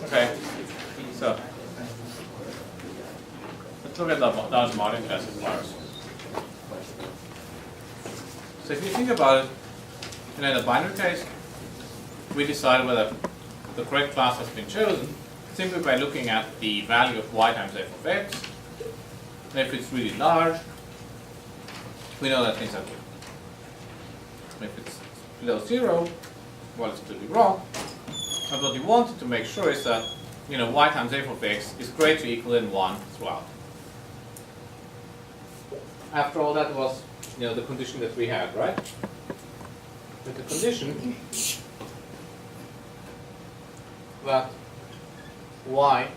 Okay, so let's look at those multiclassifiers. So if you think about it, in the binary case, we decide whether the correct class has been chosen simply by looking at the value of y times f of x. And if it's really large, we know that things are good. If it's below 0, well, it's clearly wrong. But what you wanted to make sure is that y times f of x is greater or equal than 1 throughout. After all, that was the condition that we had, right? With the condition that y,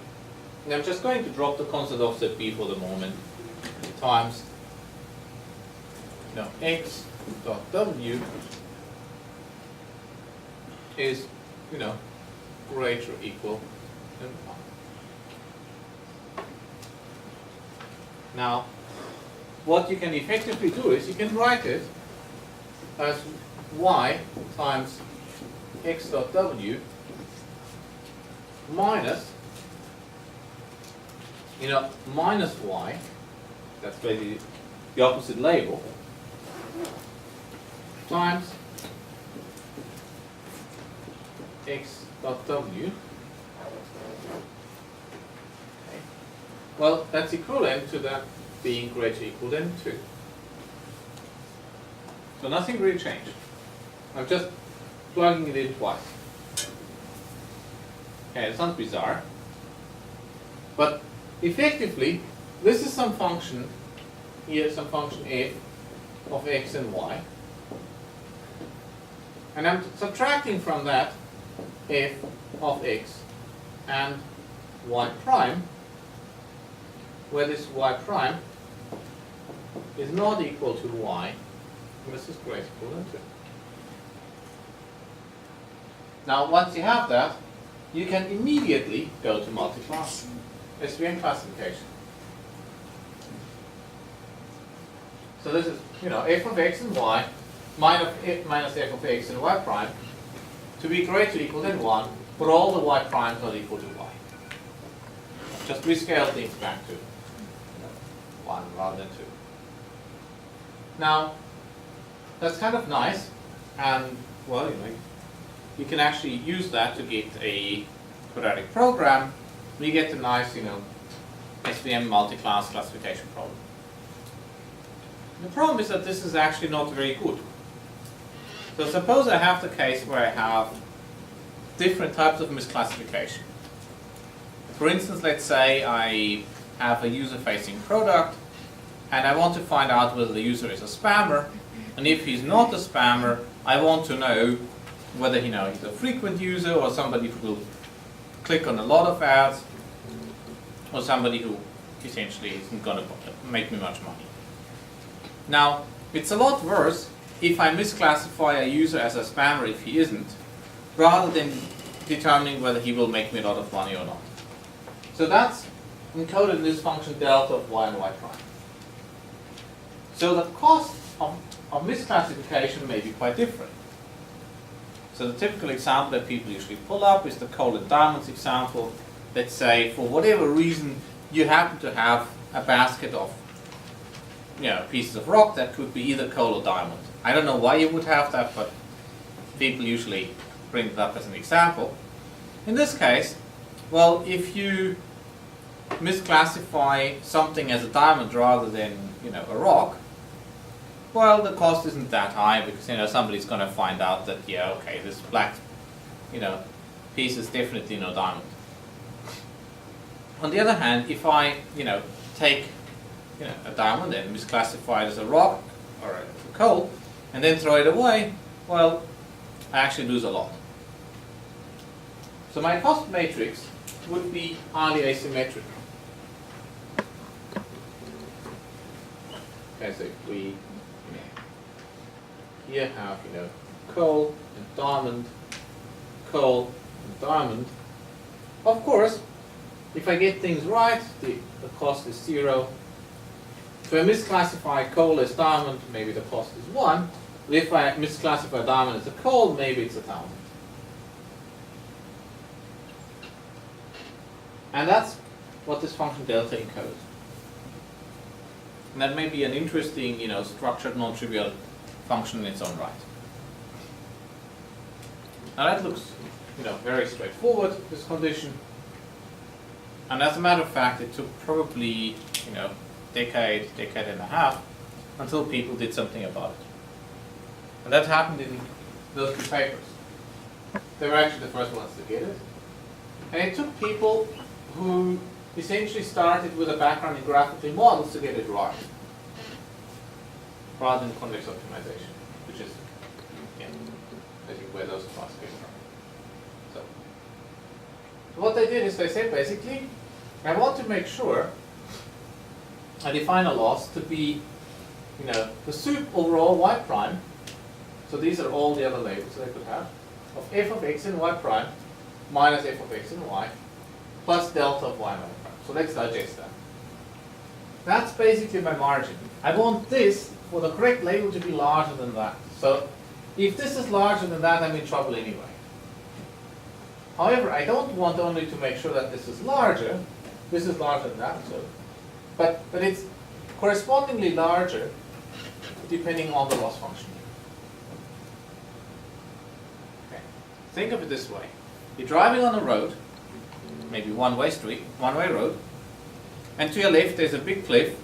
and I'm just going to drop the constant offset b for the moment, times x dot w is greater or equal than 1. Now, what you can effectively do is you can write it as y times x dot w minus minus y, that's basically the opposite label, times x dot w. Okay. Well, that's equivalent to that being greater or equal than 2. So nothing really changed. I'm just plugging it in twice. Okay, it sounds bizarre. But effectively, this is some function, here some function f of x and y. And I'm subtracting from that f of x and y prime, where this y prime is not equal to y, and this is greater or equal than 2. Now, once you have that, you can immediately go to multiclass SVM classification. So this is, f of x and y minus f of x and y prime to be greater or equal than 1 for all the y primes not equal to y. Just rescale things back to 1 rather than 2. Now, that's kind of nice, and well, you can actually use that to get a quadratic program. We get a nice, SVM multiclass classification problem. The problem is that this is actually not very good. So suppose I have the case where I have different types of misclassification. For instance, let's say I have a user-facing product, and I want to find out whether the user is a spammer, and if he's not a spammer, I want to know whether he's a frequent user or somebody who will click on a lot of ads, or somebody who essentially isn't going to make me much money. Now, it's a lot worse if I misclassify a user as a spammer if he isn't, rather than determining whether he will make me a lot of money or not. So that's encoded in this function delta of y and y prime. So the cost of misclassification may be quite different. So the typical example that people usually pull up is the coal and diamonds example. Let's say for whatever reason you happen to have a basket of pieces of rock that could be either coal or diamond. I don't know why you would have that, but people usually bring it up as an example. In this case, well, if you misclassify something as a diamond rather than a rock, well, the cost isn't that high because somebody's going to find out that okay, this black piece is definitely no diamond. On the other hand, if I take a diamond and misclassify it as a rock or a coal and then throw it away, well, I actually lose a lot. So my cost matrix would be highly asymmetric. Okay, so if we here have coal and diamond, coal and diamond. Of course, if I get things right, the cost is 0. If I misclassify coal as diamond, maybe the cost is 1. if I misclassify a diamond as a coal, maybe it's 1,000. And that's what this function delta encodes. And that may be an interesting, structured, non-trivial function in its own right. Now that looks, very straightforward, this condition. And as a matter of fact, it took probably, decade and a half until people did something about it. And that happened in those two papers. They were actually the first ones to get it. And it took people who essentially started with a background in graphical models to get it right, rather than convex optimization, which is, I think, where those class came from. So what they did is they said, basically, I want to make sure I define a loss to be, the sup over all y prime. So these are all the other labels that I could have, of f of x and y prime minus f of x and y plus delta of y and y prime. So let's digest that. That's basically my margin. I want this, for the correct label, to be larger than that. So if this is larger than that, I'm in trouble anyway. However, I don't want only to make sure that this is larger than that, but it's correspondingly larger depending on the loss function. Okay. Think of it this way. You're driving on a road, maybe one-way road, and to your left there's a big cliff,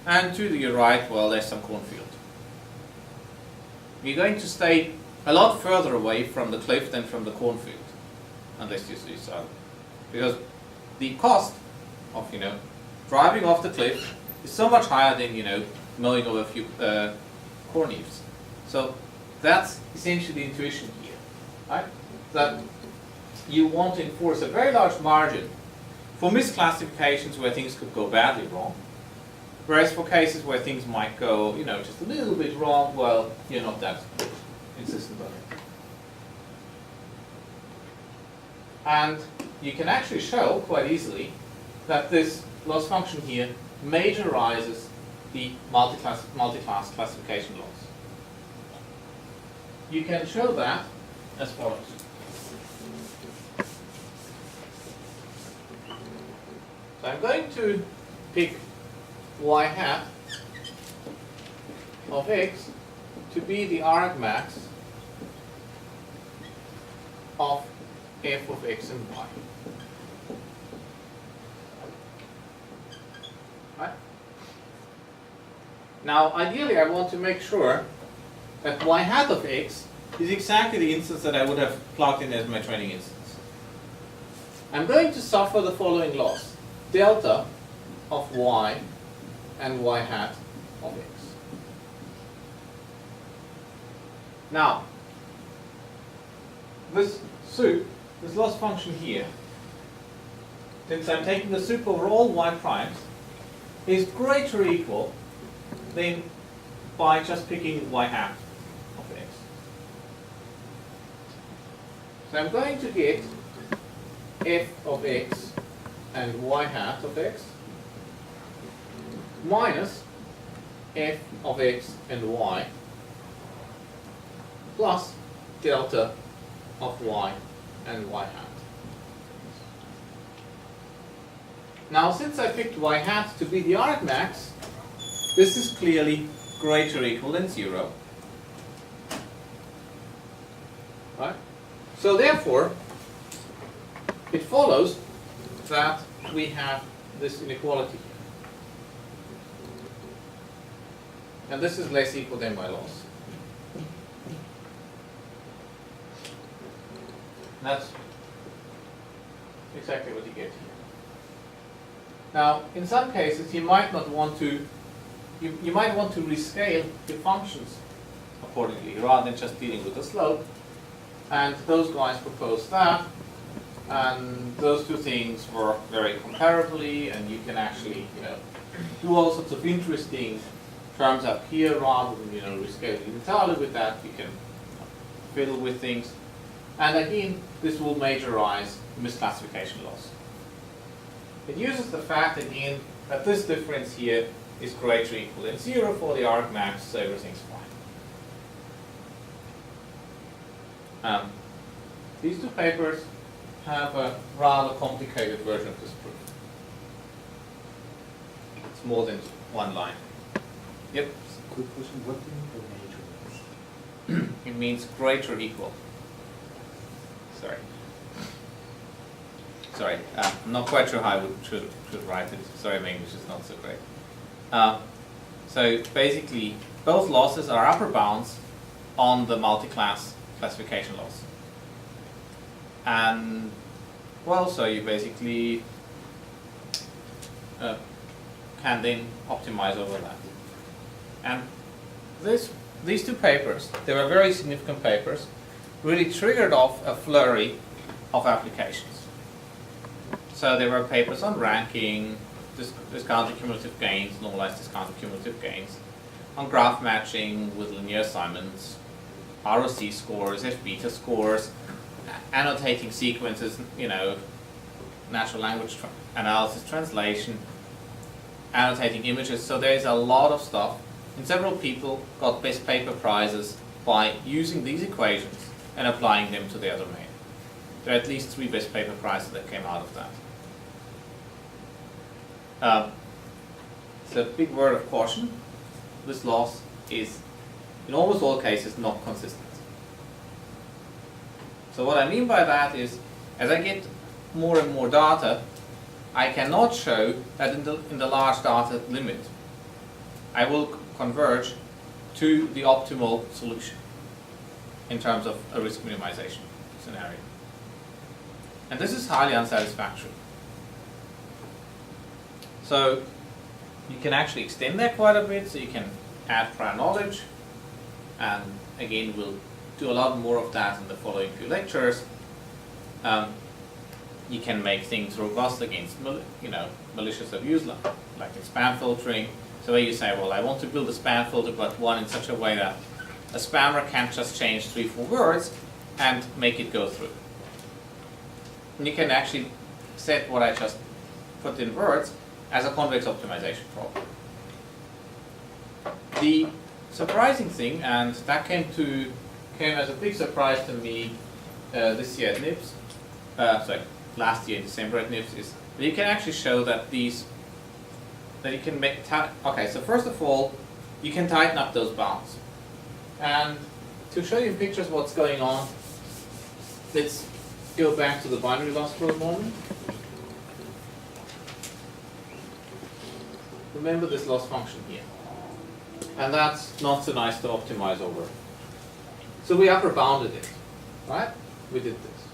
and to your right, well, there's some cornfield. You're going to stay a lot further away from the cliff than from the cornfield, unless you see so. Because the cost of, driving off the cliff is so much higher than, mowing over a few corn eaves. So that's essentially the intuition here, right? That you want to enforce a very large margin for misclassifications where things could go badly wrong. Whereas for cases where things might go, just a little bit wrong, well, you're not that insistent on it. And you can actually show quite easily that this loss function here majorizes the multiclass classification loss. You can show that as follows. So I'm going to pick y hat of x to be the argmax of f of x and y. Right? Now, ideally, I want to make sure that y hat of x is exactly the instance that I would have plugged in as my training instance. I'm going to suffer the following loss: delta of y and y hat of x. Now, this sup, this loss function here, since I'm taking the sup over all y primes, is greater or equal than by just picking y hat of x. So I'm going to get f of x and y hat of x minus f of x and y plus delta of y and y hat. Now, since I picked y hat to be the argmax, this is clearly greater or equal than 0. Right? So therefore, it follows that we have this inequality here. And this is less equal than my loss. And that's exactly what you get here. Now, in some cases, you might not want to, you might want to rescale your functions accordingly, rather than just dealing with the slope. And those guys proposed that, and those two things work very comparably, and you can actually, do all sorts of interesting terms up here rather than, rescaling entirely with that. You can fiddle with things. And again, this will majorize misclassification loss. It uses the fact, again, that this difference here is greater or equal than 0 for the argmax, so everything's fine. These two papers have a rather complicated version of this proof. It's more than one line. Yep. Quick question, what do you mean by major? It means greater or equal. Sorry, I'm not quite sure how I should write it. Sorry, my English is not so great. So basically, both losses are upper bounds on the multiclass classification loss. And, well, so you basically can then optimize over that. And these two papers, they were very significant papers, really triggered off a flurry of applications. So there were papers on ranking, discounted cumulative gains, normalized discounted cumulative gains, on graph matching with linear assignments, ROC scores, F-beta scores, annotating sequences, natural language analysis, translation, annotating images. So there's a lot of stuff. And several people got best paper prizes by using these equations and applying them to their domain. There are at least 3 best paper prizes that came out of that. It's a big word of caution. This loss is, in almost all cases, not consistent. So what I mean by that is, as I get more and more data, I cannot show that in the large data limit, I will converge to the optimal solution in terms of a risk minimization scenario. And this is highly unsatisfactory. So you can actually extend that quite a bit, so you can add prior knowledge, and again we'll do a lot more of that in the following few lectures. You can make things robust against malicious abuse, like in spam filtering. So where you say, well, I want to build a spam filter, but one in such a way that a spammer can't just change 3-4 words and make it go through. And you can actually set what I just put in words as a convex optimization problem. The surprising thing, and that came as a big surprise to me this year at NIPS, last year in December at NIPS, is that you can actually show that that you can make, okay, so first of all, you can tighten up those bounds. And to show you in pictures what's going on, let's go back to the binary loss for a moment. Remember this loss function here. And that's not so nice to optimize over. So we upper bounded it, right? We did this.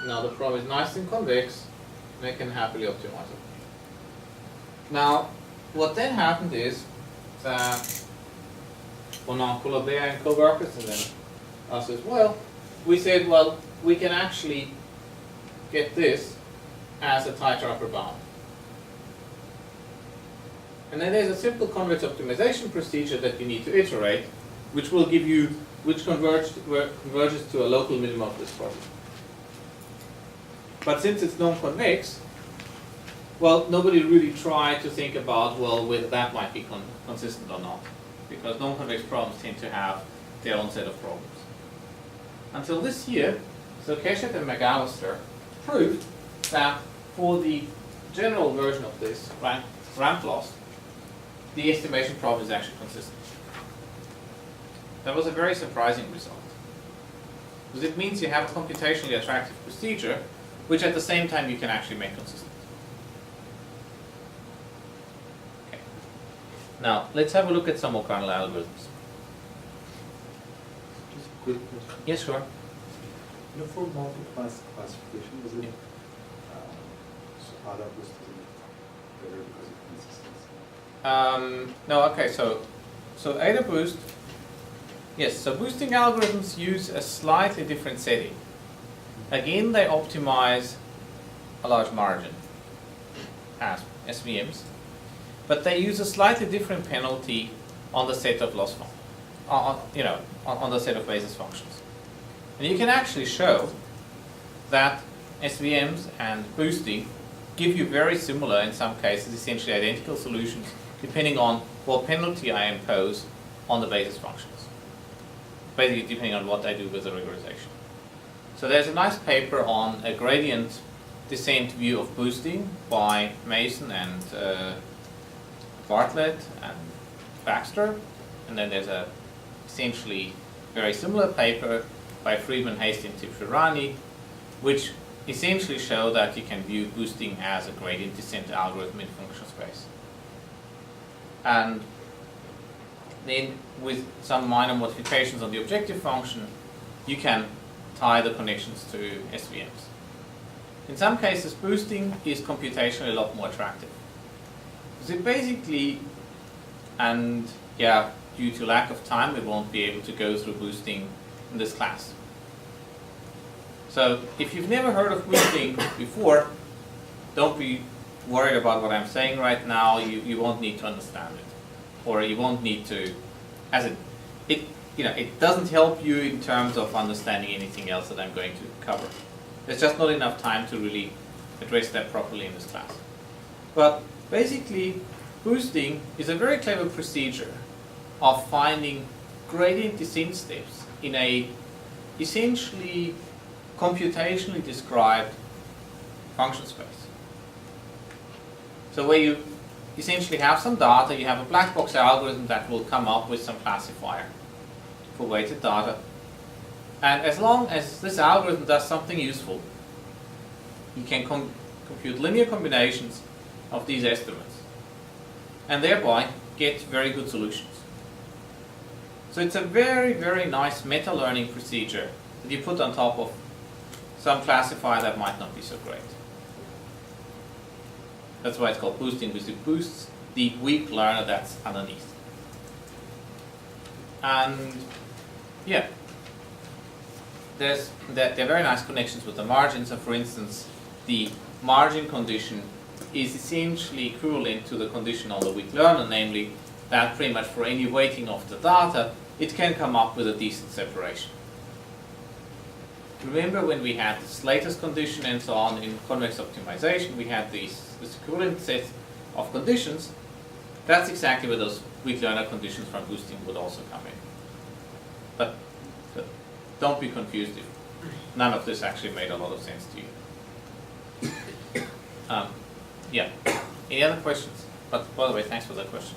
Now the problem is nice and convex, and I can happily optimize it. Now, what then happened is that Bonan, Colabert and co-workers, and then us as well, we said, well, we can actually get this as a tighter upper bound. And then there's a simple convex optimization procedure that you need to iterate, which will give you, which converges to a local minimum of this problem. But since it's non-convex, well, nobody really tried to think about, well, whether that might be consistent or not, because non-convex problems tend to have their own set of problems. Until this year, so Keshet and McAllister proved that for the general version of this ramp loss, the estimation problem is actually consistent. That was a very surprising result, because it means you have a computationally attractive procedure, which at the same time you can actually make consistent. Okay. Now, let's have a look at some more kernel algorithms. Just a quick question. Yes, sure. For multiclass classification, was it so other boosted better because of consistency? No, okay, so Ada boost, yes, so boosting algorithms use a slightly different setting. Again, they optimize a large margin as SVMs, but they use a slightly different penalty on the set of loss on the set of basis functions. And you can actually show that SVMs and boosting give you very similar, in some cases, essentially identical solutions, depending on what penalty I impose on the basis functions. basically depending on what I do with the regression. So there's a nice paper on a gradient descent view of boosting by Mason and Bartlett and Baxter, and then there's a essentially very similar paper by Friedman, Hastings, Tipshirani, which essentially show that you can view boosting as a gradient descent algorithm in function space. And then with some minor modifications on the objective function, you can tie the connections to SVMs. In some cases, boosting is computationally a lot more attractive. So basically, and yeah, due to lack of time, we won't be able to go through boosting in this class. So if you've never heard of boosting before, don't be worried about what I'm saying right now. You won't need to understand it, or you won't need to, it doesn't help you in terms of understanding anything else that I'm going to cover. There's just not enough time to really address that properly in this class. But basically, boosting is a very clever procedure of finding gradient descent steps in a essentially computationally described function space. So where you essentially have some data, you have a black box algorithm that will come up with some classifier for weighted data. And as long as this algorithm does something useful, you can compute linear combinations of these estimates and thereby get very good solutions. So it's a very, very nice meta-learning procedure that you put on top of some classifier that might not be so great. That's why it's called boosting, because it boosts the weak learner that's underneath. And yeah, there are very nice connections with the margin. So for instance, the margin condition is essentially equivalent to the condition on the weak learner, namely that pretty much for any weighting of the data, it can come up with a decent separation. Remember when we had this latest condition and so on in convex optimization, we had this equivalent set of conditions. That's exactly where those weak learner conditions from boosting would also come in. But don't be confused if none of this actually made a lot of sense to you. Yeah. Any other questions? But by the way, thanks for that question.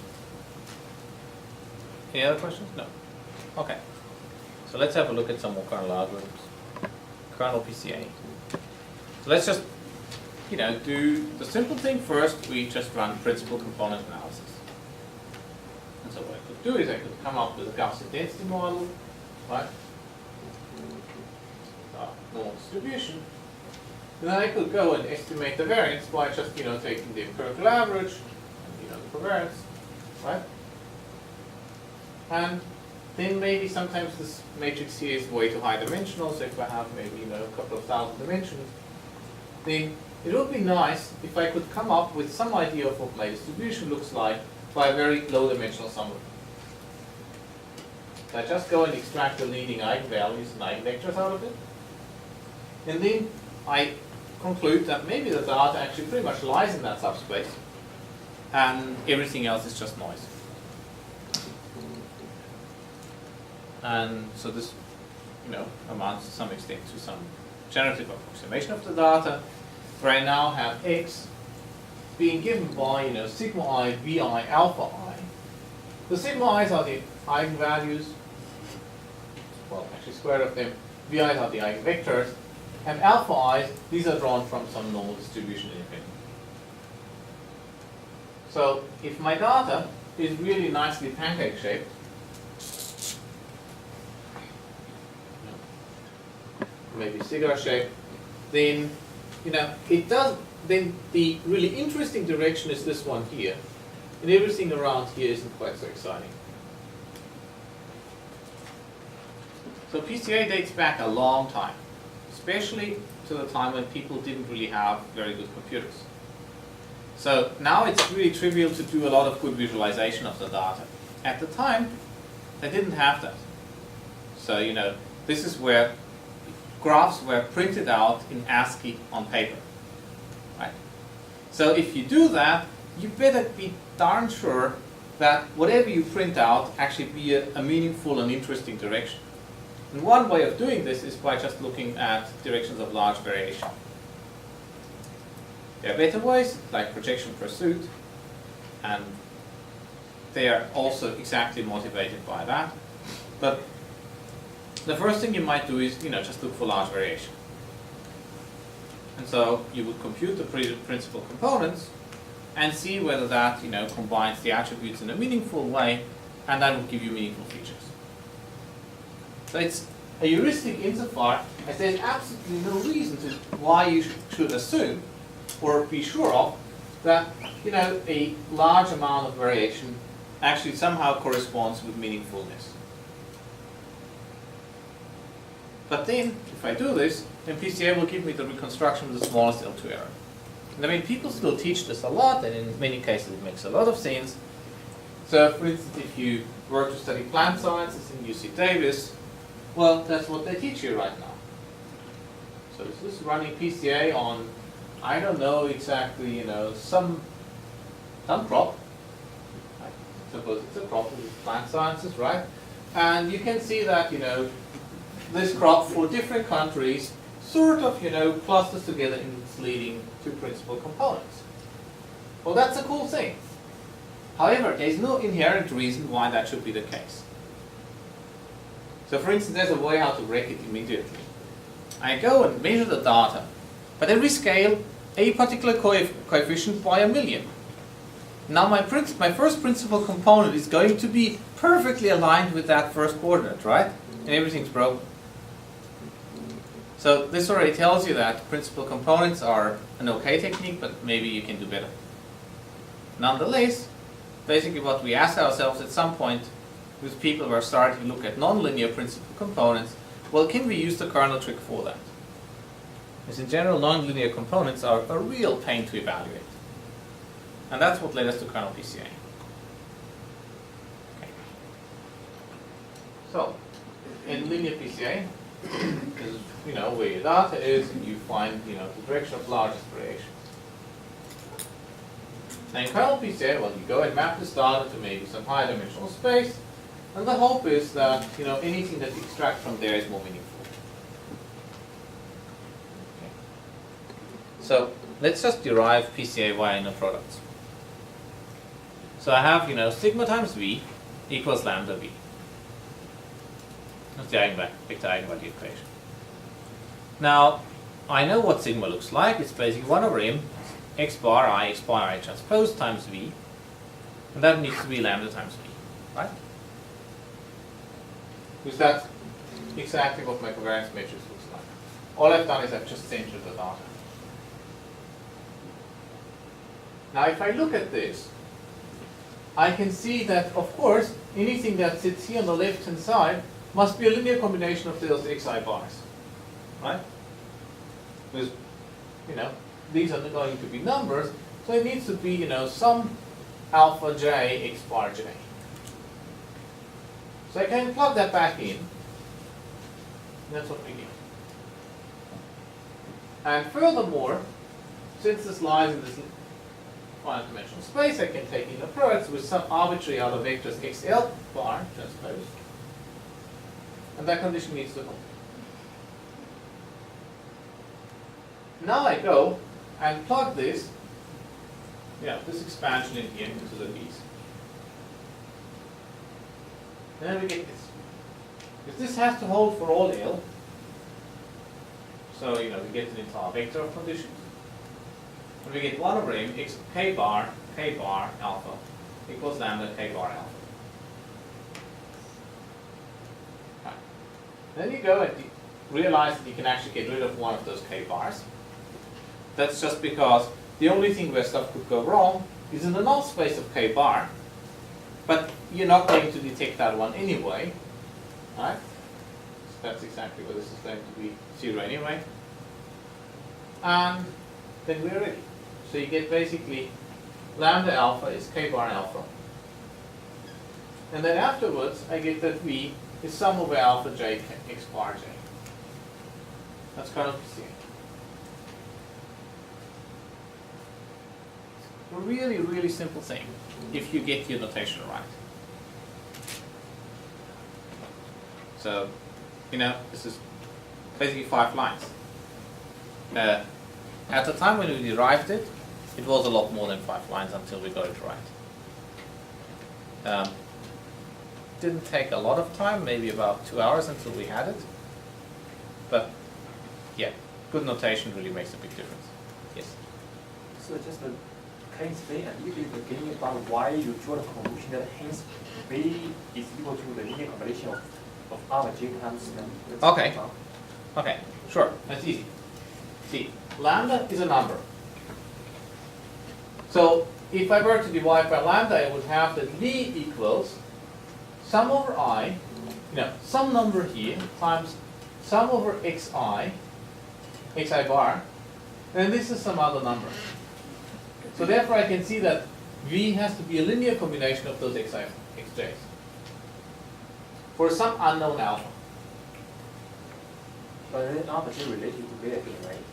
Any other questions? No. Okay. So let's have a look at some more kernel algorithms. Kernel PCA. So let's just, do the simple thing first. We just run principal component analysis. And so what I could do is I could come up with a Gaussian density model, right? Normal distribution. And then I could go and estimate the variance by just, taking the empirical average, and, the covariance, right? And then maybe sometimes this matrix here is way too high dimensional, so if I have maybe, a couple of thousand dimensions, then it would be nice if I could come up with some idea of what my distribution looks like by a very low dimensional summary. So I just go and extract the leading eigenvalues and eigenvectors out of it. And then I conclude that maybe the data actually pretty much lies in that subspace, and everything else is just noise. And so this, amounts to some extent to some generative approximation of the data, where I now have x being given by, sigma I, vi, alpha I. The sigma i's are the eigenvalues, well, actually square root of them, vi's are the eigenvectors, and alpha i's, these are drawn from some normal distribution independent. So if my data is really nicely pancake shaped, maybe cigar shaped, then then the really interesting direction is this one here, and everything around here isn't quite so exciting. So PCA dates back a long time, especially to the time when people didn't really have very good computers. So now it's really trivial to do a lot of good visualization of the data. At the time, they didn't have that. So, this is where graphs were printed out in ASCII on paper, right? So if you do that, you better be darn sure that whatever you print out actually be a meaningful and interesting direction. And one way of doing this is by just looking at directions of large variation. There are better ways, like projection pursuit, and they are also exactly motivated by that. But the first thing you might do is, just look for large variation. And so you would compute the principal components and see whether that, combines the attributes in a meaningful way, and that will give you meaningful features. So it's a heuristic insofar as there's absolutely no reason to why you should assume or be sure of that, a large amount of variation actually somehow corresponds with meaningfulness. But then, if I do this, then PCA will give me the reconstruction with the smallest L2 error. And I mean, people still teach this a lot, and in many cases it makes a lot of sense. So, for instance, if you were to study plant sciences in UC Davis, well, that's what they teach you right now. So this is running PCA on, I don't know exactly, some crop. I suppose it's a crop with plant sciences, right? And you can see that, this crop for different countries sort of, clusters together in its leading two principal components. Well, that's a cool thing. However, there is no inherent reason why that should be the case. So for instance, there's a way how to wreck it immediately. I go and measure the data, but I rescale a particular coefficient by 1,000,000. Now my first principal component is going to be perfectly aligned with that first coordinate, right? And everything's broken. So this already tells you that principal components are an okay technique, but maybe you can do better. Nonetheless, basically what we ask ourselves at some point with people who are starting to look at nonlinear principal components, well, can we use the kernel trick for that? Because in general, nonlinear components are a real pain to evaluate. And that's what led us to kernel PCA. Okay. So, in linear PCA, is, where your data is, and you find, the direction of largest variation. Now in kernel PCA, well, you go and map this data to maybe some high dimensional space, and the hope is that, anything that you extract from there is more meaningful. Okay. So let's just derive PCA via inner products. So I have, sigma times v equals lambda v. That's the eigenvalue equation. Now, I know what sigma looks like. It's basically 1 over m x bar I transpose times v, and that needs to be lambda times v, right? Because that's exactly what my covariance matrix looks like. All I've done is I've just centered the data. Now, if I look at this, I can see that, of course, anything that sits here on the left-hand side must be a linear combination of those xi bars, right? Because, these are going to be numbers, so it needs to be, some alpha j x bar j. So I can plug that back in, and that's what we get. And furthermore, since this lies in this finite dimensional space, I can take inner products with some arbitrary other vectors xl bar transpose, and that condition needs to hold. Now I go and plug this expansion in here into the V's. And then we get this. Because this has to hold for all L. So, we get an entire vector of conditions. And we get 1 over m x k bar alpha equals lambda k bar alpha. Right. Then you go and realize that you can actually get rid of one of those k bars. That's just because the only thing where stuff could go wrong is in the null space of k bar, but you're not going to detect that one anyway, right? So that's exactly where this is going to be 0 anyway. And then we're ready. So you get basically lambda alpha is k bar alpha. And then afterwards, I get that v is sum over alpha j x bar j. That's kernel PCA. A really, really simple thing if you get your notation right. So this is basically 5 lines. At the time when we derived it, it was a lot more than 5 lines until we got it right. Didn't take a lot of time, maybe about 2 hours until we had it. But yeah, good notation really makes a big difference. Yes. So just can you explain a little bit again about why you draw the conclusion that hence V is equal to the linear combination of alpha j times the Okay. Okay, sure, that's easy. See, lambda is a number. So if I were to divide by lambda, I would have that V equals sum over I, some number here times sum over xi bar, and this is some other number. So therefore I can see that V has to be a linear combination of those xj's for some unknown alpha. But then alpha j related to beta again, right?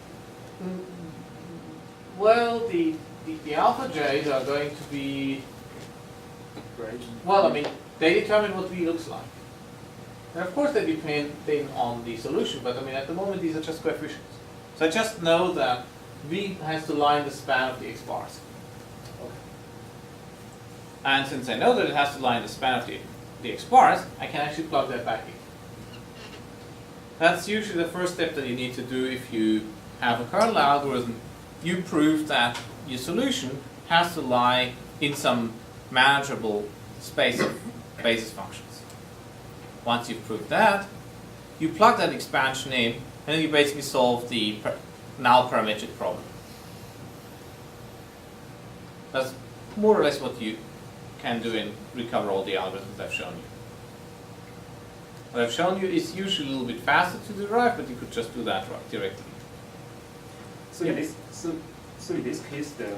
Well, the alpha j's are going to be, Right. well, I mean, they determine what V looks like. And of course they depend on the solution, but I mean, at the moment these are just coefficients. So I just know that V has to lie in the span of the x bars. Okay. And since I know that it has to lie in the span of the x bars, I can actually plug that back in. That's usually the first step that you need to do if you have a kernel algorithm. You prove that your solution has to lie in some manageable space of basis functions. Once you've proved that, you plug that expansion in, and then you basically solve the null parametric problem. That's more or less what you can do and recover all the algorithms I've shown you. What I've shown you is usually a little bit faster to derive, but you could just do that directly. So in this so in this case the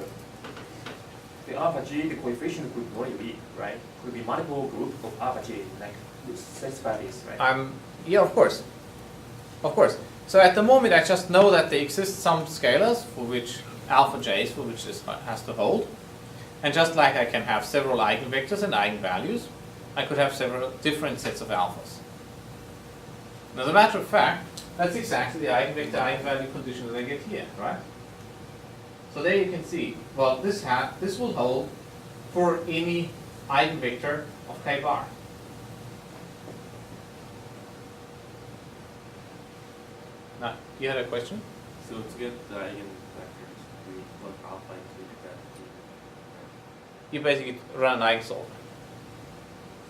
alpha j, the coefficient could not be, right? Could be multiple group of alpha j, like specify this, right? Yeah, of course. Of course. So at the moment I just know that there exist some scalars for which alpha j's for which this has to hold. And just like I can have several eigenvectors and eigenvalues, I could have several different sets of alphas. And as a matter of fact, that's exactly the eigenvector eigenvalue condition that I get here, right? So there you can see, well, this will hold for any eigenvector of k bar. Now, you had a question? So to get the eigenvectors, we plug alpha into that. You basically run an eigensolver.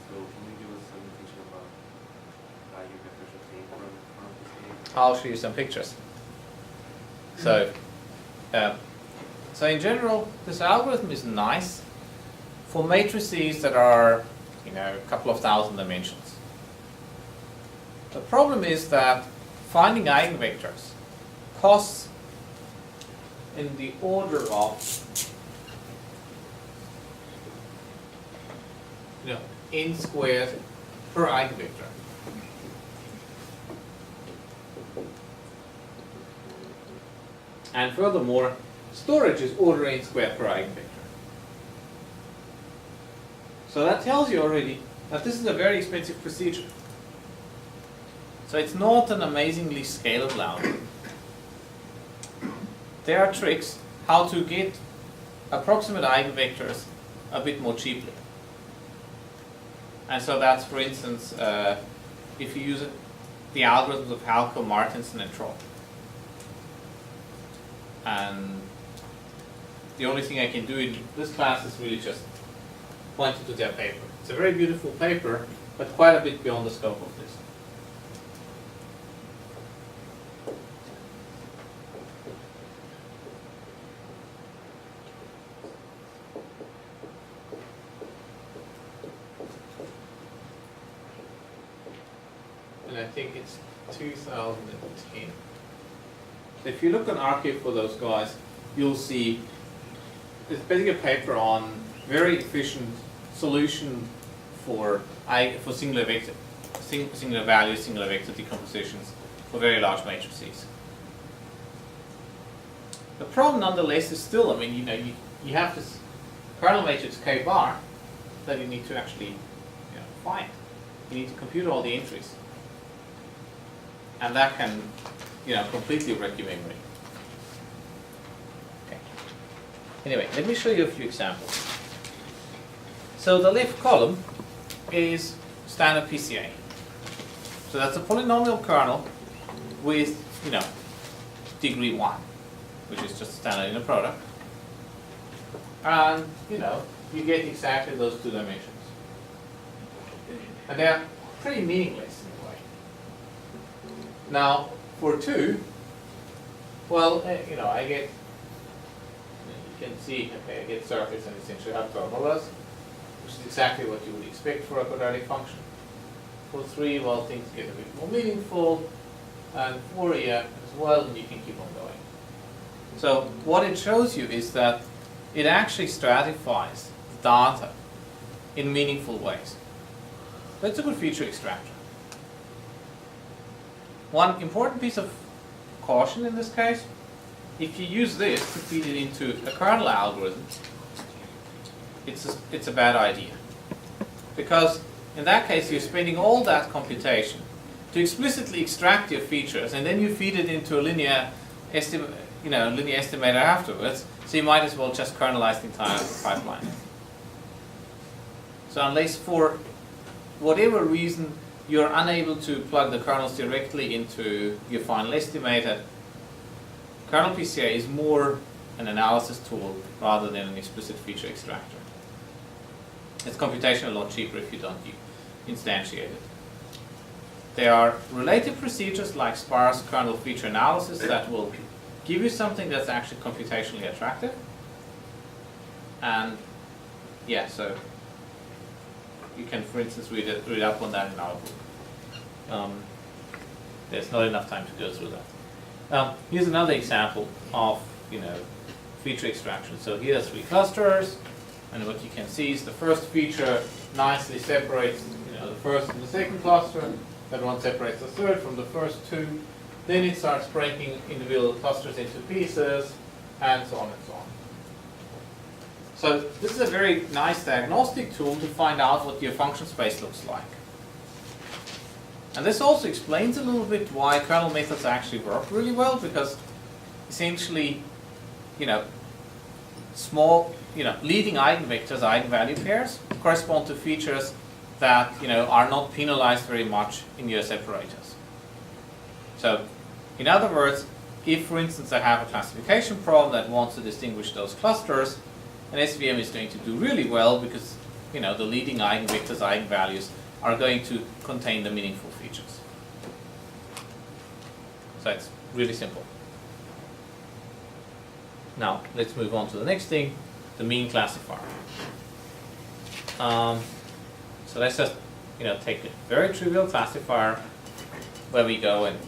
So can you give us some indication about the eigenvectors obtained from Kernel PCA? I'll show you some pictures. So in general, this algorithm is nice for matrices that are, a couple of thousand dimensions. The problem is that finding eigenvectors costs in the order of, n squared per eigenvector. And furthermore, storage is order n squared per eigenvector. So that tells you already that this is a very expensive procedure. So it's not an amazingly scalable algorithm. There are tricks how to get approximate eigenvectors a bit more cheaply. And so that's, for instance, if you use the algorithms of Halko, Martinson, and Troll. And the only thing I can do in this class is really just point you to their paper. It's a very beautiful paper, but quite a bit beyond the scope of this. And I think it's 2010. If you look on Archive for those guys, you'll see it's basically a paper on very efficient solution for singular vector, singular value, singular vector decompositions for very large matrices. The problem, nonetheless, is still, you have this kernel matrix k bar that you need to actually find. You need to compute all the entries. and that can, completely wreck your memory. Okay. Anyway, let me show you a few examples. So the left column is standard PCA. So that's a polynomial kernel with, degree 1, which is just standard inner product. And, you get exactly those two dimensions. And they're pretty meaningless in a way. Now, for 2, well, I get, you can see, okay, I get circuits and essentially have formulas, which is exactly what you would expect for a quadratic function. For 3, well, things get a bit more meaningful, and 4, yeah, as well, and you can keep on going. So what it shows you is that it actually stratifies data in meaningful ways. That's a good feature extractor. One important piece of caution in this case, if you use this to feed it into a kernel algorithm, it's a bad idea. Because in that case, you're spending all that computation to explicitly extract your features, and then you feed it into a linear estimator afterwards, so you might as well just kernelize the entire pipeline. So unless for whatever reason you're unable to plug the kernels directly into your final estimator, Kernel PCA is more an analysis tool rather than an explicit feature extractor. It's computation a lot cheaper if you don't instantiate it. There are related procedures like sparse kernel feature analysis that will give you something that's actually computationally attractive. And yeah, so you can, for instance, read up on that in our book. There's not enough time to go through that. Here's another example of feature extraction. So here are 3 clusters, and what you can see is the first feature nicely separates the first and the second cluster. That one separates the third from the first 2. Then it starts breaking individual clusters into pieces, and so on and so on. So this is a very nice diagnostic tool to find out what your function space looks like. And this also explains a little bit why kernel methods actually work really well, because essentially, small, leading eigenvectors, eigenvalue pairs, correspond to features that, are not penalized very much in your separators. So, in other words, if, for instance, I have a classification problem that wants to distinguish those clusters, an SVM is going to do really well because, the leading eigenvectors, eigenvalues, are going to contain the meaningful features. So it's really simple. Now, let's move on to the next thing, the mean classifier. So let's just, take a very trivial classifier where we go and,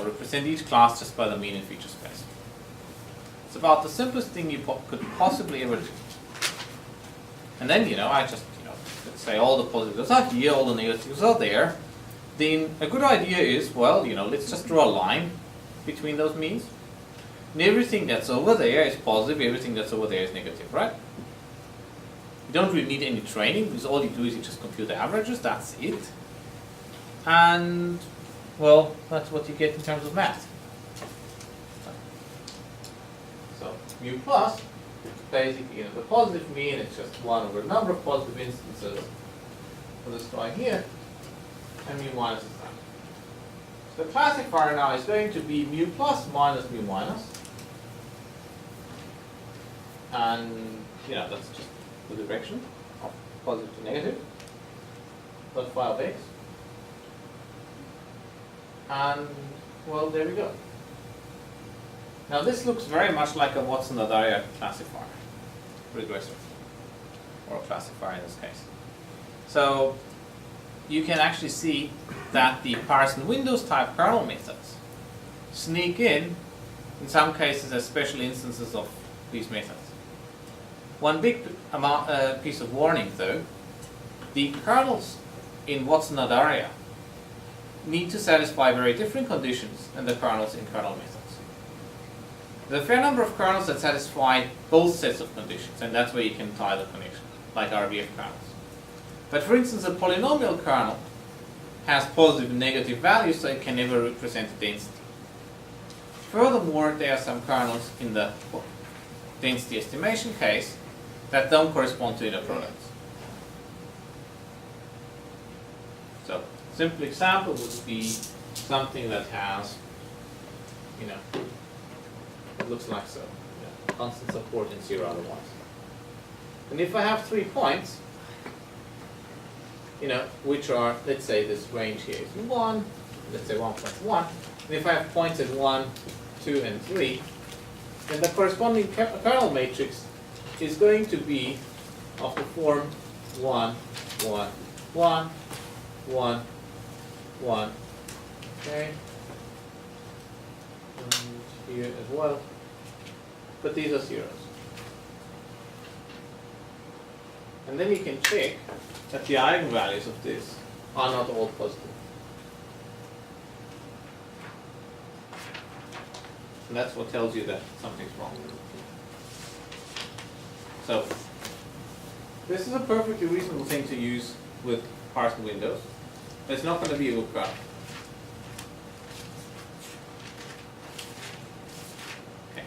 represent each class just by the mean in feature space. It's about the simplest thing you could possibly ever do. And then, I just, let's say all the positives are here, all the negatives are there. Then a good idea is, well, let's just draw a line between those means. And everything that's over there is positive, everything that's over there is negative, right? You don't really need any training, because all you do is you just compute the averages, that's it. And, well, that's what you get in terms of math. So, mu plus, basically, the positive mean is just 1 over a number of positive instances for this guy here, and mu minus is that. So the classifier now is going to be mu plus minus mu minus. And, that's just the direction of positive to negative, but phi of x. And, well, there we go. Now this looks very much like a Watson-Adaria classifier, regressor, or a classifier in this case. So you can actually see that the Parson Windows type kernel methods sneak in some cases as special instances of these methods. One big piece of warning though, the kernels in Watson-Adaria need to satisfy very different conditions than the kernels in kernel methods. There are a fair number of kernels that satisfy both sets of conditions, and that's where you can tie the connection, like RVF kernels. But for instance, a polynomial kernel has positive and negative values, so it can never represent a density. Furthermore, there are some kernels in the density estimation case that don't correspond to inner products. So, simple example would be something that has, it looks like so, constant support in 0 otherwise. And if I have 3 points, which are, let's say this range here is 1, let's say 1.1, and if I have points at 1, 2, and 3, then the corresponding kernel matrix is going to be of the form 1, 1, 1, 1, 1, okay, and here as well, but these are zeros. And then you can check that the eigenvalues of this are not all positive. And that's what tells you that something's wrong. So, this is a perfectly reasonable thing to use with partial windows. It's not going to be a good graph. Okay.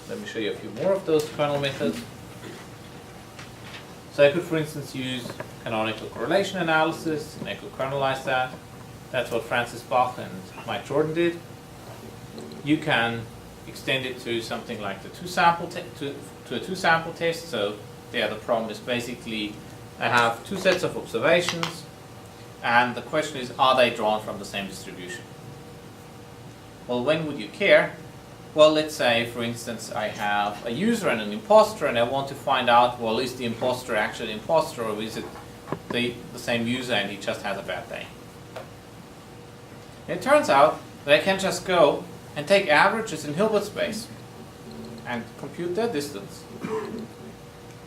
Let me show you a few more of those kernel methods. So I could, for instance, use canonical correlation analysis, and I could kernelize that. That's what Francis Bach and Mike Jordan did. You can extend it to something like the to a two-sample test. So there, the problem is basically I have 2 sets of observations, and the question is, are they drawn from the same distribution? Well, when would you care? Well, let's say, for instance, I have a user and an imposter, and I want to find out, well, is the imposter actually an imposter, or is it the same user and he just has a bad day? And it turns out that I can just go and take averages in Hilbert space and compute their distance.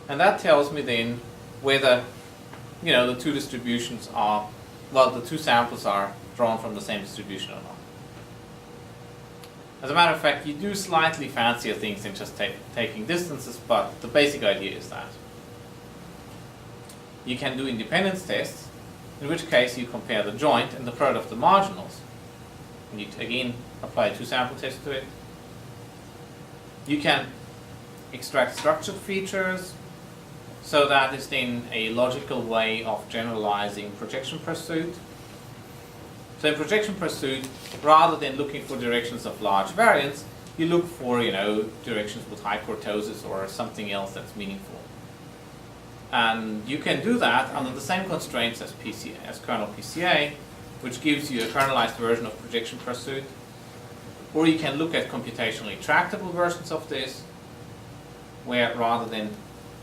And that tells me then whether, the 2 distributions are, the 2 samples are drawn from the same distribution or not. As a matter of fact, you do slightly fancier things than just taking distances, but the basic idea is that. You can do independence tests, in which case you compare the joint and the product of the marginals. And you again apply a 2-sample test to it. You can extract structured features, so that is then a logical way of generalizing projection pursuit. So in projection pursuit, rather than looking for directions of large variance, you look for, directions with high kurtosis or something else that's meaningful. And you can do that under the same constraints as kernel PCA, which gives you a kernelized version of projection pursuit. Or you can look at computationally tractable versions of this, where rather than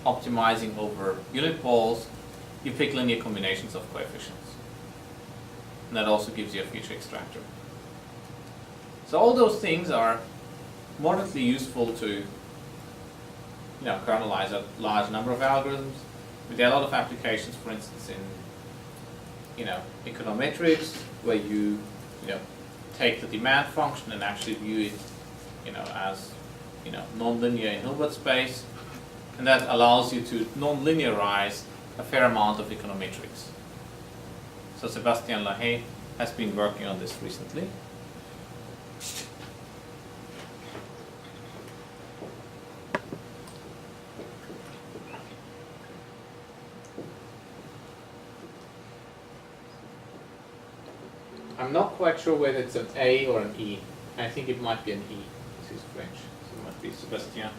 optimizing over unit balls, you pick linear combinations of coefficients. And that also gives you a feature extractor. So all those things are moderately useful to kernelize a large number of algorithms. But there are a lot of applications, for instance, in econometrics, where you take the demand function and actually view it as nonlinear in Hilbert space, and that allows you to non-linearize a fair amount of econometrics. So Sébastien Lahaye has been working on this recently. I'm not quite sure whether it's an A or an E. I think it might be an E. This is French, so it might be Sébastien.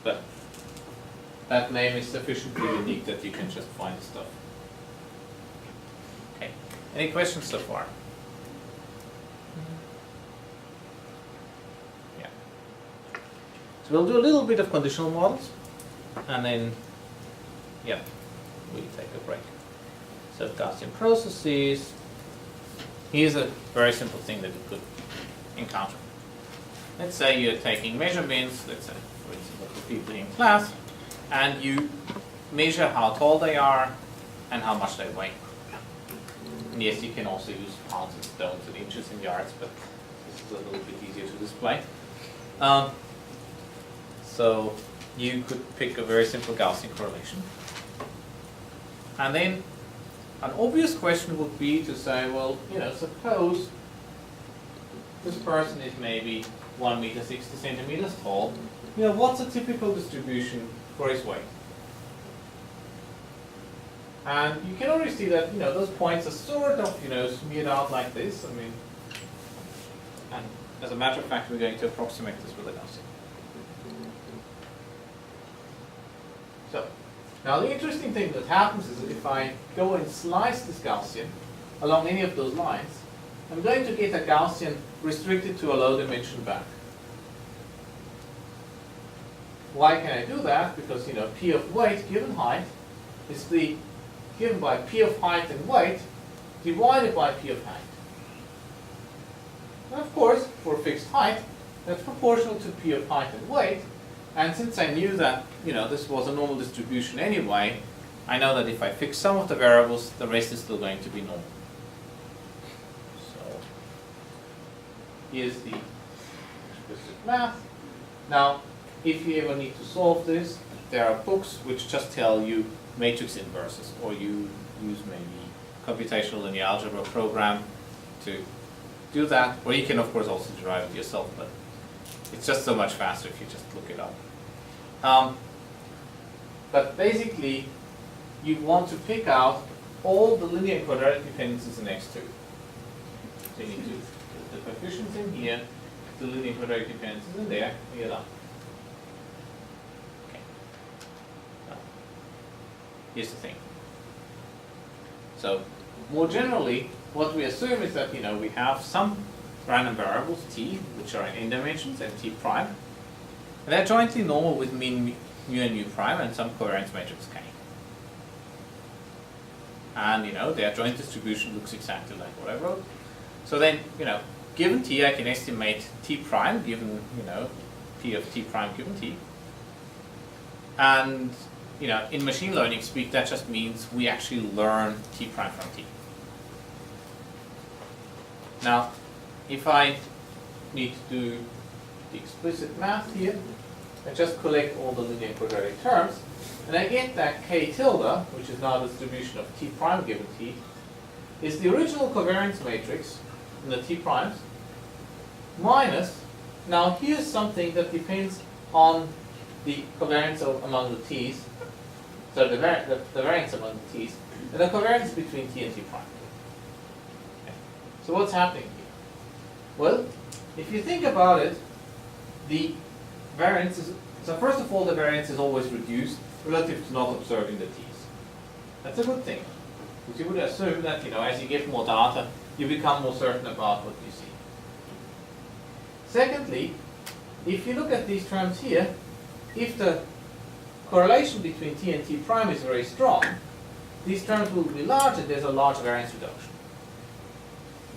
But that name is sufficiently unique that you can just find the stuff. Okay. Any questions so far? Yeah. So we'll do a little bit of conditional models, and then, we'll take a break. So Gaussian processes. Here's a very simple thing that you could encounter. Let's say you're taking measurements, let's say, for instance, of the people in class, and you measure how tall they are and how much they weigh. And yes, you can also use pounds and stones and inches and yards, but this is a little bit easier to display. So you could pick a very simple Gaussian correlation. And then an obvious question would be to say, well, you know, suppose this person is maybe 1 meter 60 centimeters tall. You know, what's a typical distribution for his weight? And you can already see that, you know, those points are sort of, you know, smeared out like this. I mean, and as a matter of fact, we're going to approximate this with a Gaussian. So, now the interesting thing that happens is that if I go and slice this Gaussian along any of those lines, I'm going to get a Gaussian restricted to a low dimension back. Why can I do that? Because, you know, P of weight given height is given by P of height and weight divided by P of height. And of course, for fixed height, that's proportional to P of height and weight. And since I knew that, you know, this was a normal distribution anyway, I know that if I fix some of the variables, the rest is still going to be normal. So here's the explicit math. Now, if you ever need to solve this, there are books which just tell you matrix inverses, or you use maybe computational linear algebra program to do that, or you can of course also derive it yourself, but it's just so much faster if you just look it up. But basically, you want to pick out all the linear and quadratic dependencies in X2. So you need to put the coefficients in here, the linear and quadratic dependencies in there, and you're done. Okay. Now, here's the thing. So, more generally, what we assume is that, you know, we have some random variables, t, which are in n dimensions, and t prime. And they're jointly normal with mean mu and mu prime and some covariance matrix k. And, you know, their joint distribution looks exactly like what I wrote. So then, you know, given t, I can estimate t prime given, you know, p of t prime given t. And, you know, in machine learning speak, that just means we actually learn t prime from t. Now, if I need to do the explicit math here, I just collect all the linear and quadratic terms, and I get that k tilde, which is now the distribution of t prime given t, is the original covariance matrix in the t primes, minus, now here's something that depends on the covariance among the t's, so the variance among the t's, and the covariance between t and t prime. Okay. So what's happening here? Well, if you think about it, the variance is, so first of all, the variance is always reduced relative to not observing the t's. That's a good thing, because you would assume that, you know, as you get more data, you become more certain about what you see. Secondly, if you look at these terms here, if the correlation between t and t prime is very strong, these terms will be large and there's a large variance reduction.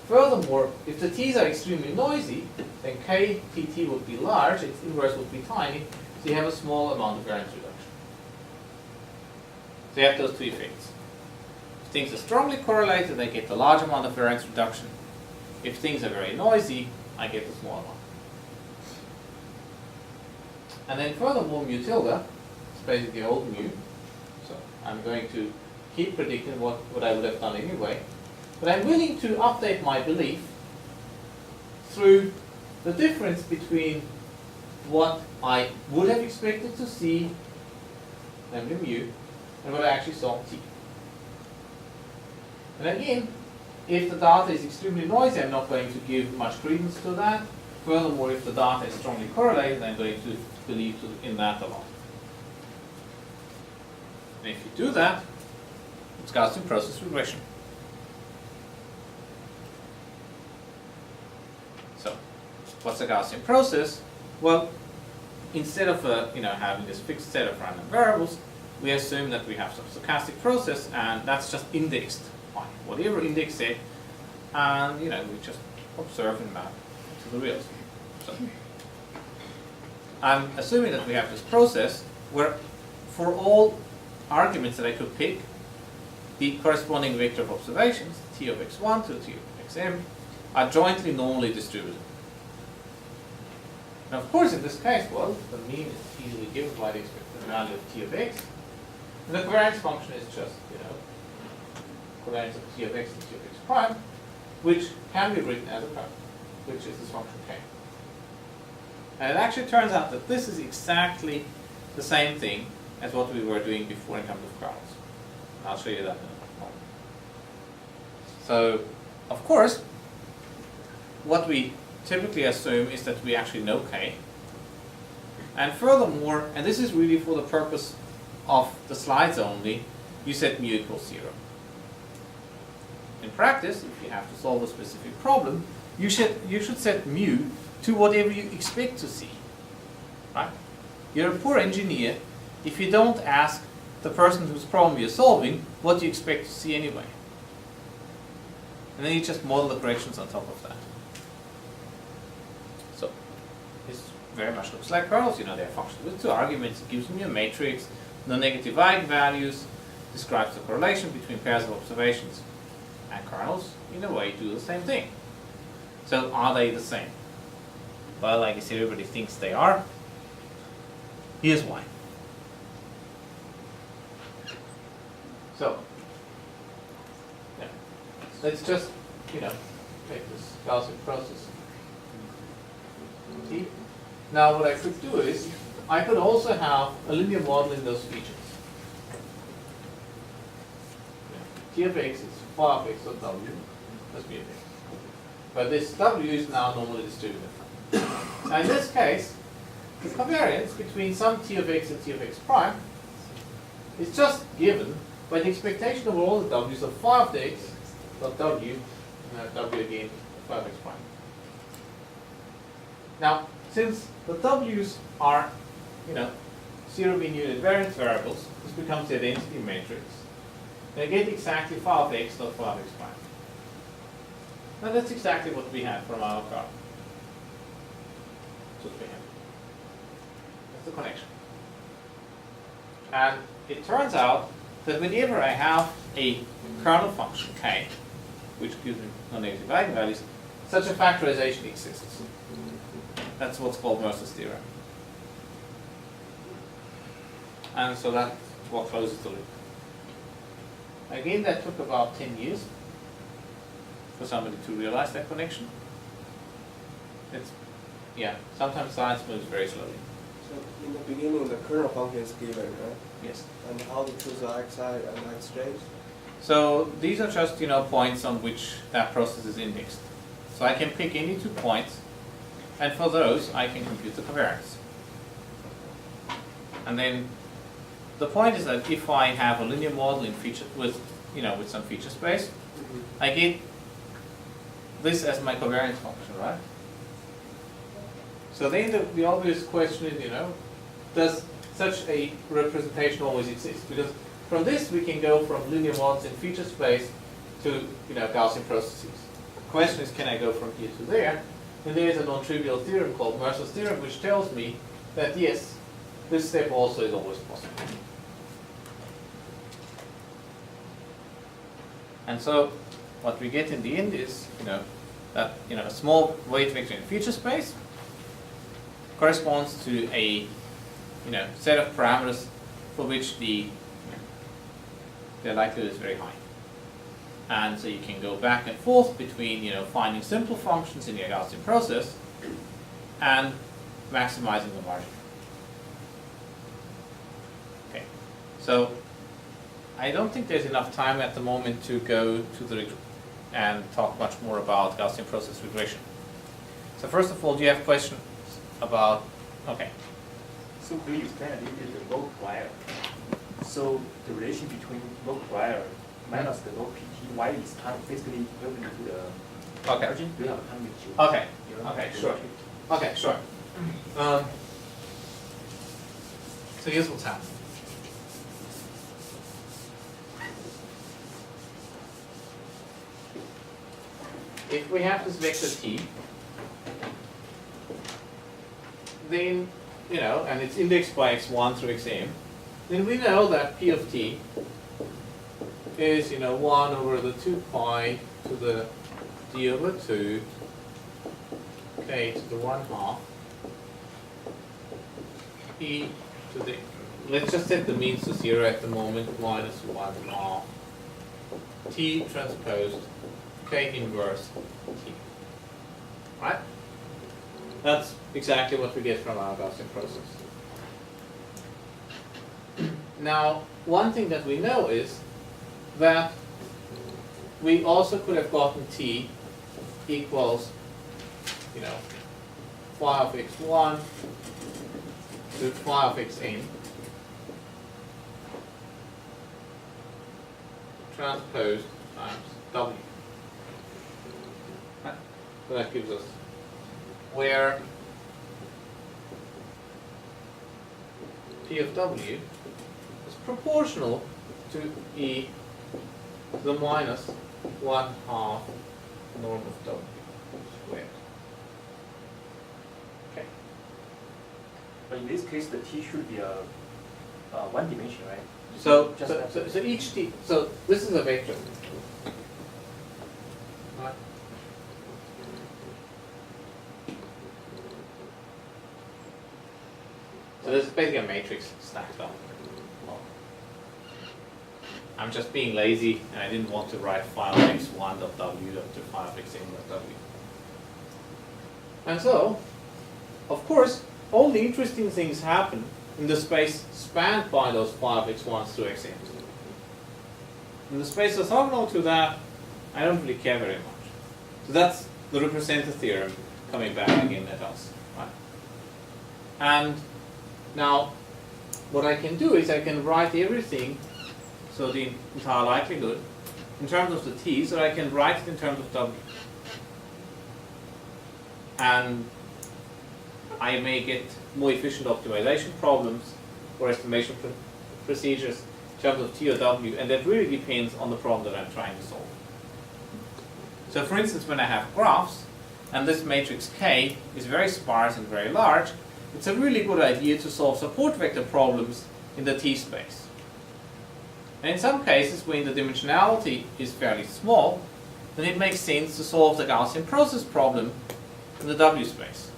Furthermore, if the t's are extremely noisy, then k tt would be large, its inverse would be tiny, so you have a small amount of variance reduction. So you have those two effects. If things are strongly correlated, I get a large amount of variance reduction. If things are very noisy, I get a small amount. And then furthermore, mu tilde is basically old mu. So I'm going to keep predicting what I would have done anyway. But I'm willing to update my belief through the difference between what I would have expected to see, namely mu, and what I actually saw, t. And again, if the data is extremely noisy, I'm not going to give much credence to that. Furthermore, if the data is strongly correlated, I'm going to believe in that a lot. And if you do that, it's Gaussian process regression. So, what's a Gaussian process? Well, instead of having this fixed set of random variables, we assume that we have some stochastic process, and that's just indexed by whatever index set, and we just observe and map to the reals. So, I'm assuming that we have this process where, for all arguments that I could pick, the corresponding vector of observations, t of x1 to t of xm, are jointly normally distributed. Now, of course, in this case, well, the mean is easily given by the expected value of t of x, and the covariance function is just, covariance of t of x and t of x prime, which can be written as a kernel, which is this function k. And it actually turns out that this is exactly the same thing as what we were doing before in terms of kernels. I'll show you that in a moment. So, of course, what we typically assume is that we actually know k. And furthermore, and this is really for the purpose of the slides only, you set mu equals 0. In practice, if you have to solve a specific problem, you should set mu to whatever you expect to see. Right? You're a poor engineer if you don't ask the person whose problem you're solving what you expect to see anyway. And then you just model the corrections on top of that. So, this very much looks like kernels. You know, they're functions with 2 arguments. It gives me a matrix, no negative eigenvalues, describes the correlation between pairs of observations. And kernels, in a way, do the same thing. So, are they the same? Well, I guess everybody thinks they are. Here's why. So, yeah, let's just, take this Gaussian process. T. Now, what I could do is, I could also have a linear model in those features. T of x is phi of x of w, that's b of x. But this w is now normally distributed. Now, in this case, the covariance between some t of x and t of x prime is just given by the expectation of all the w's of phi of x dot w, and w again, phi of x prime. Now, since the w's are, 0 mean unit variance variables, this becomes the identity matrix. And I get exactly phi of x dot phi of x prime. Now, that's exactly what we had from our car. That's what we have. That's the connection. And it turns out that whenever I have a kernel function k, which gives me non-negative eigenvalues, such a factorization exists. That's what's called Mercer's theorem. And so that's what closes the loop. Again, that took about 10 years for somebody to realize that connection. Sometimes science moves very slowly. So in the beginning, the kernel function is given, right? Yes. And how to choose the xi and xj's? So these are just points on which that process is indexed. So I can pick any 2 points, and for those I can compute the covariance. And then the point is that if I have a linear model in feature with some feature space, I get this as my covariance function, right? So then the obvious question is, does such a representation always exist? Because from this we can go from linear models in feature space to Gaussian processes. The question is, can I go from here to there? And there is a non-trivial theorem called Mercer's theorem, which tells me that yes, this step also is always possible. And so what we get in the end is that a small weight vector in feature space corresponds to a set of parameters for which the likelihood is very high. And so you can go back and forth between finding simple functions in your Gaussian process and maximizing the margin. Okay, so I don't think there's enough time at the moment to go to and talk much more about Gaussian process regression. So first of all, do you have questions about? Okay. So could you explain a little bit the multiplier? So the relation between multiplier minus the log PT, why is time basically equivalent to the margin? Do you have a time issue? Okay. Okay. Sure. Okay. Sure. So here's what's happening. If we have this vector t, then, and it's indexed by x1 through xm, then we know that p of t is, 1 over the 2 pi to the d over 2 k to the 1/2 e to the, let's just set the means to 0 at the moment, minus 1/2 T transposed K inverse T. Right? That's exactly what we get from our Gaussian process. Now, one thing that we know is that we also could have gotten T equals, you know, phi of x1 to phi of xn transposed times W. Right? So that gives us where P of W is proportional to E to the minus 1/2 norm of W squared. Okay. But in this case, the T should be a one dimension, right? So Just each T, so this is a vector. Right. So this is basically a matrix stacked up. I'm just being lazy and I didn't want to write phi of x1 dot w up to phi of xn dot w. And so, of course, all the interesting things happen in the space spanned by those phi of x1s to xn's. In the space orthogonal to that, I don't really care very much. So that's the representative theorem coming back again at us. Right? And now, what I can do is I can write everything, so the entire likelihood, in terms of the t, so I can write it in terms of w. And I may get more efficient optimization problems or estimation procedures in terms of t or w, and that really depends on the problem that I'm trying to solve. So for instance, when I have graphs, and this matrix K is very sparse and very large, it's a really good idea to solve support vector problems in the T space. And in some cases, when the dimensionality is fairly small, then it makes sense to solve the Gaussian process problem in the W space.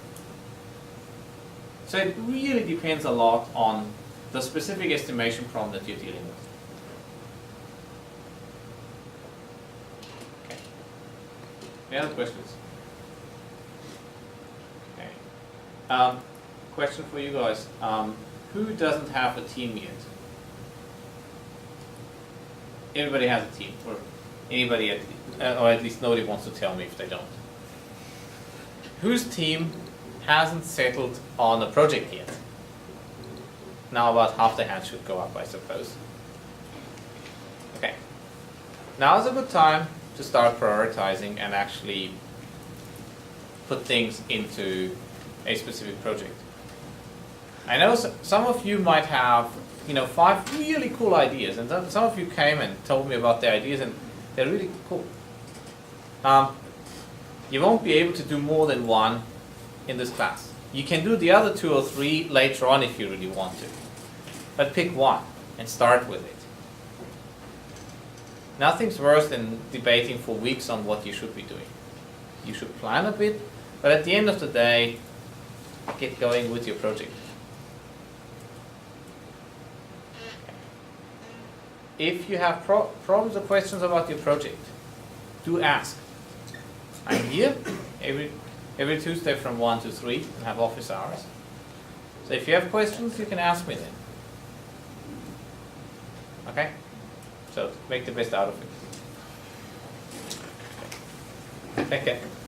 So it really depends a lot on the specific estimation problem that you're dealing with. Okay. Any other questions? Okay. Question for you guys. Who doesn't have a team yet? Everybody has a team, or anybody, or at least nobody wants to tell me if they don't. Whose team hasn't settled on a project yet? Now about half the hands should go up, I suppose. Okay. Now is a good time to start prioritizing and actually put things into a specific project. I know some of you might have, 5 really cool ideas, and some of you came and told me about their ideas, and they're really cool. You won't be able to do more than one in this class. You can do the other 2 or 3 later on if you really want to. But pick one and start with it. Nothing's worse than debating for weeks on what you should be doing. You should plan a bit, but at the end of the day, get going with your project. If you have problems or questions about your project, do ask. I'm here every Tuesday from 1 to 3 and have office hours. So if you have questions, you can ask me then. Okay? So make the best out of it. Take care.